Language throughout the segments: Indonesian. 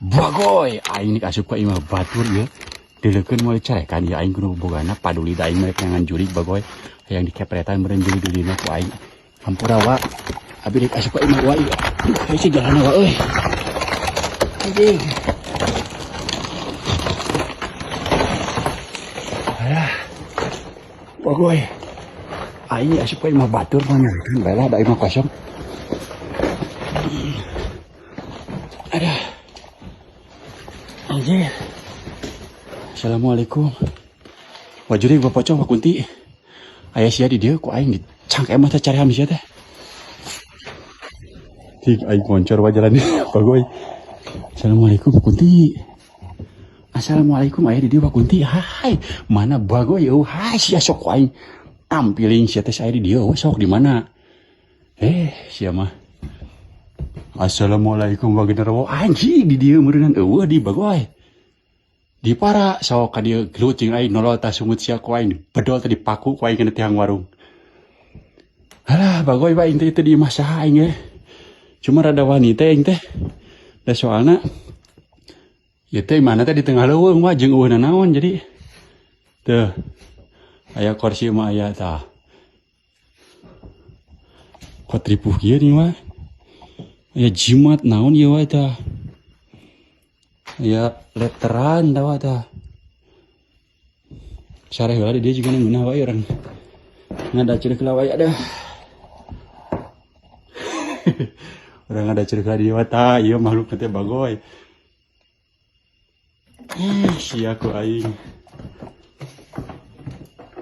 Bagoy, aing asup ka imah batur ya. Dileukeun moal carekan ya aing kudu bogana paduli da aing merek ngan jurig bagoy. Hayang dikepretan meureun jurig di dina ku aing. Hampura wa. Abi rek asup ka imah wa ieu. Hayu si jalan wa euy. Anjing. Alah. Bagoy. Aing asup ka imah batur mah nyarikeun bae lah da imah kosong. Aduh. Anjir. Assalamualaikum. Wajuri bapak cowok kunti. Ayah sia di dia ku aing dicangke mah teh cari hamsia teh. Tik aing moncor wa jalan bagoy. Assalamualaikum Pak Kunti. Assalamualaikum ayah di dia Pak Kunti. Hai, mana bagoy euy? Hai sia sok ku aing ampiling sia teh saya di dia sok di mana? Sia mah. Assalamualaikum warahmatullahi wabarakatuh. Anjing di dia meureunnan eueuh di bagoy. Di para sok ka dieu gelut jeung aing nolol tah sungut sia ku aing bedol teh dipaku ku aing kana tihang warung. Halah bagoy bae teh teu di imah saha aing ge. Cuma rada wani teh aing teh. Da soalna ieu teh mana teh di tengah leuweung mah jeung eueuhna naon jadi teu aya kursi mah aya tah. Kotripuh kieu nih mah. Ya jimat naon ieu wae tah. Ya letteran tawa tah. Sareh heula dia juga ngeunah wae urang. Ngada ceureuh heula wae aduh. Urang ngada ceureuh heula di dieu tah ieu makhluk teh bagoy. Sia ku aing.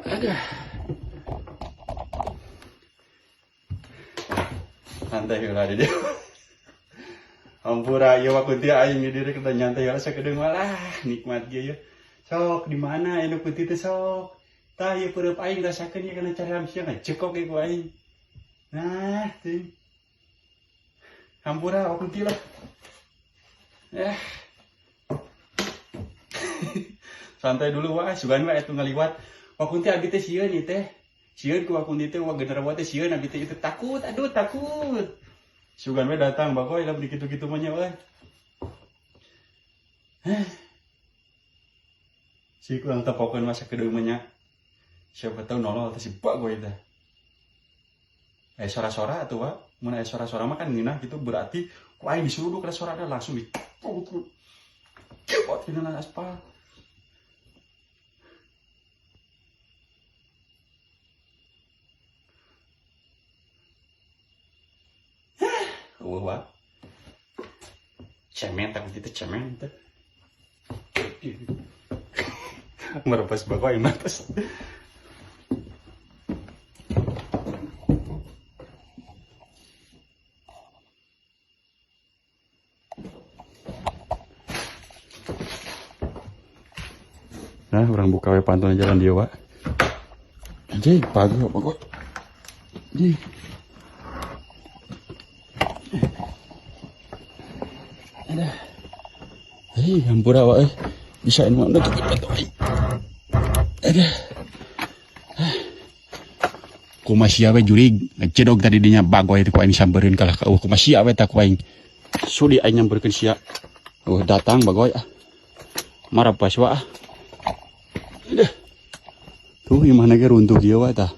Aduh. Santai heula di dieu. Ampura ieu mah kunti aing di diri kita nyantai heula sakedeung malah nikmat ge ieu. Sok di mana anu kunti teh sok. Tah ieu peureub aing rasakeun ieu kana cara hamsia ngacekok ge ku aing. Nah, teuing. Ampura o kunti lah. Santai dulu wah, sugan wae atuh ngaliwat. Wa kunti abi teh sieun ieu teh. Sieun ku wa kunti teh wa genderuwo teh sieun abi teh itu takut, aduh takut. Sugan we datang bagoy lah begitu-gitu mah nya we. Si kurang tepokeun masa kedeung mah nya. Siapa tahu nolol teh si bagoy teh. Sora-sora atuh wa. Mun aya sora-sora mah kan ngeunah gitu berarti ku aing disuruh kana sora da langsung dipukul. Cepot kena aspal. Wah, cemen tak gitu cemen tuh, merebas bagoy matas. Nah, orang buka we pantun jalan dia wa. Jadi pagi bagoy. Jadi hampura wae bisa mah udah cepet wae. Aduh. Kumasia we jurig ngecedog tadi dinya bagoy teh ku aing sambereun kalah ka kumasia we tah ku aing. Sudi aing nyamperkeun sia. Datang bagoy ah. Marah pas wa ah. Aduh. Tuh imahna ge runtuh ieu wa tah.